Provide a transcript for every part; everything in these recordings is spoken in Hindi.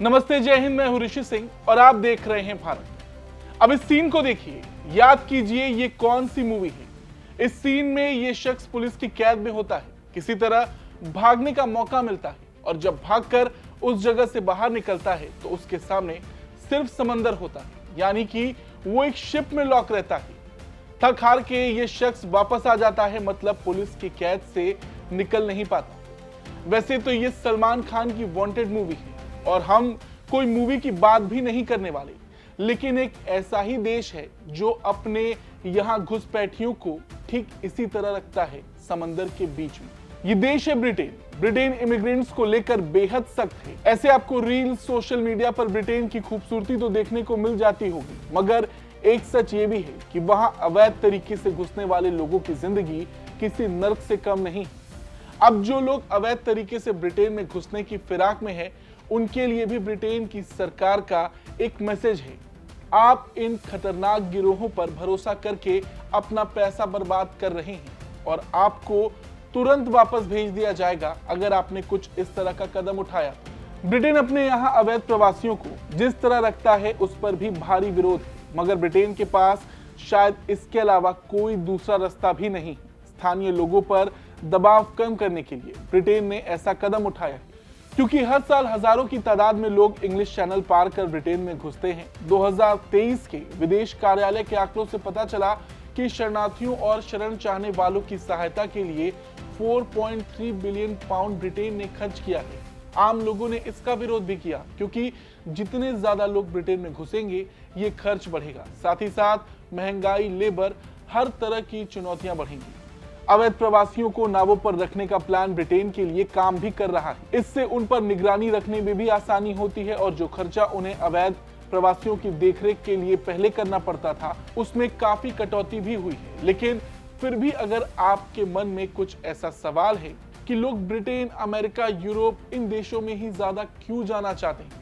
नमस्ते, जय हिंद। मैं हूं ऋषि सिंह और आप देख रहे हैं भारत। अब इस सीन को देखिए, याद कीजिए ये कौन सी मूवी है। इस सीन में ये शख्स पुलिस की कैद में होता है, किसी तरह भागने का मौका मिलता है और जब भागकर उस जगह से बाहर निकलता है तो उसके सामने सिर्फ समंदर होता है, यानी कि वो एक शिप में लॉक रहता है। थक हार के ये शख्स वापस आ जाता है, मतलब पुलिस की कैद से निकल नहीं पाता। वैसे तो ये सलमान खान की वांटेड मूवी है और हम कोई मूवी की बात भी नहीं करने वाले, लेकिन एक ऐसा ही देश है जो अपने यहाँ घुसपैठियों को ठीक इसी तरह रखता है, समंदर के बीच में। ये देश है ब्रिटेन। ब्रिटेन इमिग्रेंट्स को लेकर बेहद सख्त है। ऐसे आपको रील सोशल मीडिया पर ब्रिटेन की खूबसूरती तो देखने को मिल जाती होगी, मगर एक सच ये भी है कि वहां अवैध तरीके से घुसने वाले लोगों की जिंदगी किसी नर्क से कम नहीं। अब जो लोग अवैध तरीके से ब्रिटेन में घुसने की फिराक में है, उनके लिए भी ब्रिटेन की सरकार का एक मैसेज है। आप इन खतरनाक गिरोहों पर भरोसा करके अपना पैसा बर्बाद कर रहे हैं और आपको तुरंत वापस भेज दिया जाएगा अगर आपने कुछ इस तरह का कदम उठाया। ब्रिटेन अपने यहाँ अवैध प्रवासियों को जिस तरह रखता है उस पर भी भारी विरोध है, मगर ब्रिटेन के पास शायद इसके अलावा कोई दूसरा रास्ता भी नहीं। स्थानीय लोगों पर दबाव कम करने के लिए ब्रिटेन ने ऐसा कदम उठाया है, क्योंकि हर साल हजारों की तादाद में लोग इंग्लिश चैनल पार कर ब्रिटेन में घुसते हैं। 2023 के विदेश कार्यालय के आंकड़ों से पता चला कि शरणार्थियों और शरण चाहने वालों की सहायता के लिए 4.3 बिलियन पाउंड ब्रिटेन ने खर्च किया है। आम लोगों ने इसका विरोध भी किया, क्योंकि जितने ज्यादा लोग ब्रिटेन में घुसेंगे ये खर्च बढ़ेगा, साथ ही साथ महंगाई, लेबर, हर तरह की चुनौतियां बढ़ेंगी। अवैध प्रवासियों को नावों पर रखने का प्लान ब्रिटेन के लिए काम भी कर रहा है। इससे उन पर निगरानी रखने में भी आसानी होती है और जो खर्चा उन्हें अवैध प्रवासियों की देखरेख के लिए पहले करना पड़ता था, उसमें काफी कटौती भी हुई है। लेकिन फिर भी अगर आपके मन में कुछ ऐसा सवाल है कि लोग ब्रिटेन, अमेरिका, यूरोप, इन देशों में ही ज्यादा क्यों जाना चाहते हैं,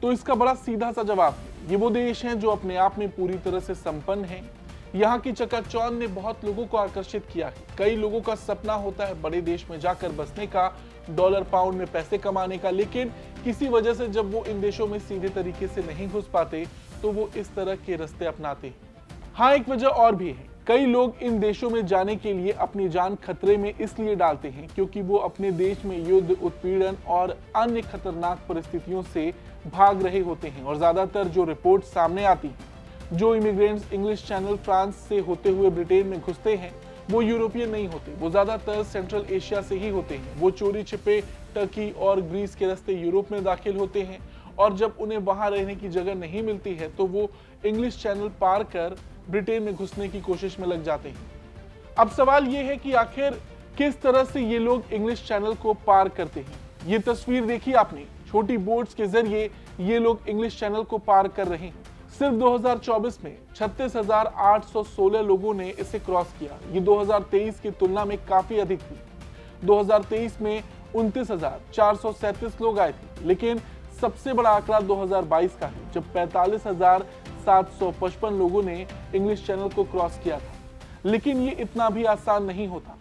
तो इसका बड़ा सीधा सा जवाब है, ये वो देश हैं जो अपने आप में पूरी तरह से संपन्न हैं। यहाँ की चकाचौंध ने बहुत लोगों को आकर्षित किया है। कई लोगों का सपना होता है बड़े देश में जाकर बसने का, डॉलर पाउंड में पैसे कमाने का, लेकिन किसी वजह से जब वो इन देशों में सीधे तरीके से नहीं घुस पाते तो वो इस तरह के रास्ते अपनाते हैं। हाँ, एक वजह और भी है। कई लोग इन देशों में जाने के लिए अपनी जान खतरे में इसलिए डालते हैं क्योंकि वो अपने देश में युद्ध, उत्पीड़न और अन्य खतरनाक परिस्थितियों से भाग रहे होते हैं। और ज्यादातर जो रिपोर्ट सामने आती है, जो इमिग्रेंट्स इंग्लिश चैनल फ्रांस से होते हुए ब्रिटेन में घुसते हैं, वो यूरोपियन नहीं होते, वो ज्यादातर सेंट्रल एशिया से ही होते हैं। वो चोरी छिपे टर्की और ग्रीस के रास्ते यूरोप में दाखिल होते हैं और जब उन्हें वहां रहने की जगह नहीं मिलती है तो वो इंग्लिश चैनल पार कर ब्रिटेन में घुसने की कोशिश में लग जाते हैं। अब सवाल ये है कि आखिर किस तरह से ये लोग इंग्लिश चैनल को पार करते हैं। ये तस्वीर देखी आपने, छोटी बोट्स के जरिए ये लोग इंग्लिश चैनल को पार कर रहे हैं। सिर्फ 2024 में 36,816 लोगों ने इसे क्रॉस किया। ये 2023 की तुलना में काफी अधिक थी। 2023 में 29,437 लोग आए थे, लेकिन सबसे बड़ा आंकड़ा 2022 का है, जब 45,755 लोगों ने इंग्लिश चैनल को क्रॉस किया था। लेकिन ये इतना भी आसान नहीं होता।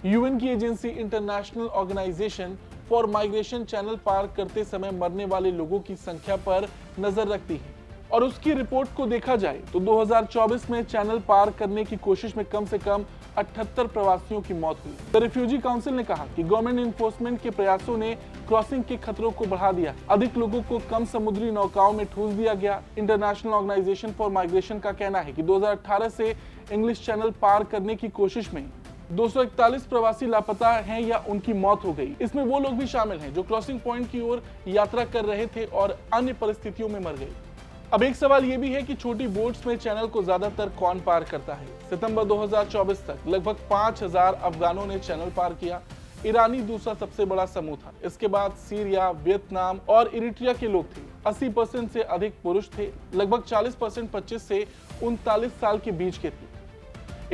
यूएन की agency International Organization for Migration channel पार करते समय मरने वाले लोगों की संख्या पर नजर रखती है और उसकी रिपोर्ट को देखा जाए तो 2024 में चैनल पार करने की कोशिश में कम से कम 78 प्रवासियों की मौत हुई। द रिफ्यूजी काउंसिल ने कहा कि गवर्नमेंट इन्फोर्समेंट के प्रयासों ने क्रॉसिंग के खतरों को बढ़ा दिया। अधिक लोगों को कम समुद्री नौकाओं में ठूंस दिया गया। इंटरनेशनल ऑर्गेनाइजेशन फॉर माइग्रेशन का कहना है कि 2018 से इंग्लिश चैनल पार करने की कोशिश में 241 प्रवासी लापता हैं या उनकी मौत हो गई। इसमें वो लोग भी शामिल हैं जो क्रॉसिंग पॉइंट की ओर यात्रा कर रहे थे और अन्य परिस्थितियों में मर गए। अब एक सवाल ये भी है कि छोटी बोट्स में चैनल को ज्यादातर कौन पार करता है। सितंबर 2024 तक लगभग 5,000 अफगानों ने चैनल पार किया। ईरानी दूसरा सबसे बड़ा समूह था। इसके बाद सीरिया, वियतनाम और इरिट्रिया के लोग थे। 80% से अधिक पुरुष थे। लगभग 40% 25 से 39 साल के बीच के थे।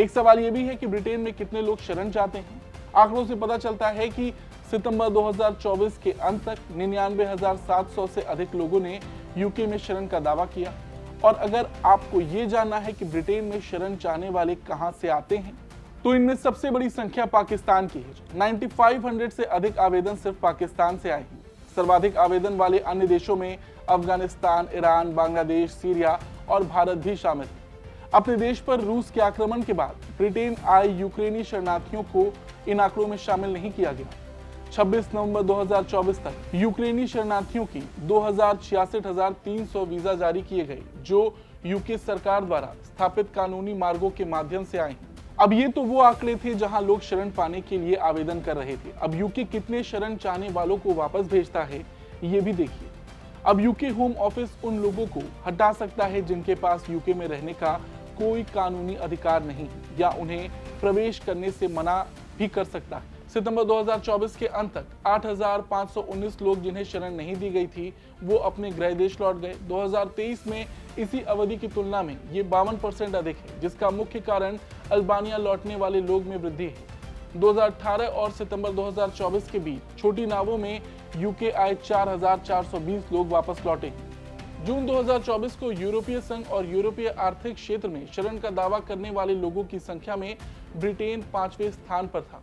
एक सवाल ये भी है कि ब्रिटेन में कितने लोग शरण चाहते हैं। आंकड़ों से पता चलता है कि सितंबर 2024 के अंत तक 99,700 से अधिक लोगों ने यूके में शरण का दावा किया। और अगर आपको ये जानना है कि ब्रिटेन में शरण चाहने वाले कहां से आते हैं, तो इनमें सबसे बड़ी संख्या पाकिस्तान की है। 9500 से अधिक आवेदन सिर्फ पाकिस्तान से आए हैं। सर्वाधिक आवेदन वाले अन्य देशों में अफगानिस्तान, ईरान, बांग्लादेश, सीरिया और भारत भी शामिल है। अपने देश पर रूस के आक्रमण के बाद ब्रिटेन आए यूक्रेनी शरणार्थियों को इन आंकड़ों में शामिल नहीं किया गया। 26 नवंबर 2024 तक यूक्रेनी शरणार्थियों की 2,66,300 वीजा जारी किए गए, जो यूके सरकार द्वारा स्थापित कानूनी मार्गों के माध्यम से आए हैं। अब ये तो वो आंकड़े थे जहां लोग शरण पाने के लिए आवेदन कर रहे थे। अब यूके कितने शरण चाहने वालों को वापस भेजता है, ये भी देखिए। अब यूके होम ऑफिस उन लोगों को हटा सकता है जिनके पास यूके में रहने का कोई कानूनी अधिकार नहीं या उन्हें प्रवेश करने से मना भी कर सकता है। सितंबर 2024 के अंत तक 8,519 लोग जिन्हें शरण नहीं दी गई थी, वो अपने गृह देश लौट गए। 2023 में इसी अवधि की तुलना में ये 52% अधिक है, जिसका मुख्य कारण अल्बानिया लौटने वाले लोग में वृद्धि है। 2018 और सितंबर 2024 के बीच छोटी नावों में यूके आए 4,420 लोग वापस लौटे हैं। जून 2024 को यूरोपीय संघ और यूरोपीय आर्थिक क्षेत्र में शरण का दावा करने वाले लोगों की संख्या में ब्रिटेन 5वें स्थान पर था।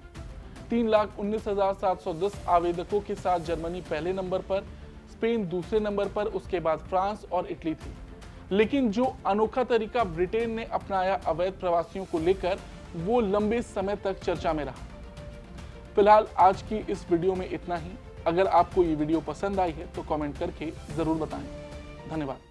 3,19,710 आवेदकों के साथ जर्मनी पहले नंबर पर, स्पेन दूसरे नंबर पर, उसके बाद फ्रांस और इटली थी। लेकिन जो अनोखा तरीका ब्रिटेन ने अपनाया अवैध प्रवासियों को लेकर, वो लंबे समय तक चर्चा में रहा। फिलहाल आज की इस वीडियो में इतना ही। अगर आपको ये वीडियो पसंद आई है तो कमेंट करके जरूर बताएं। धन्यवाद।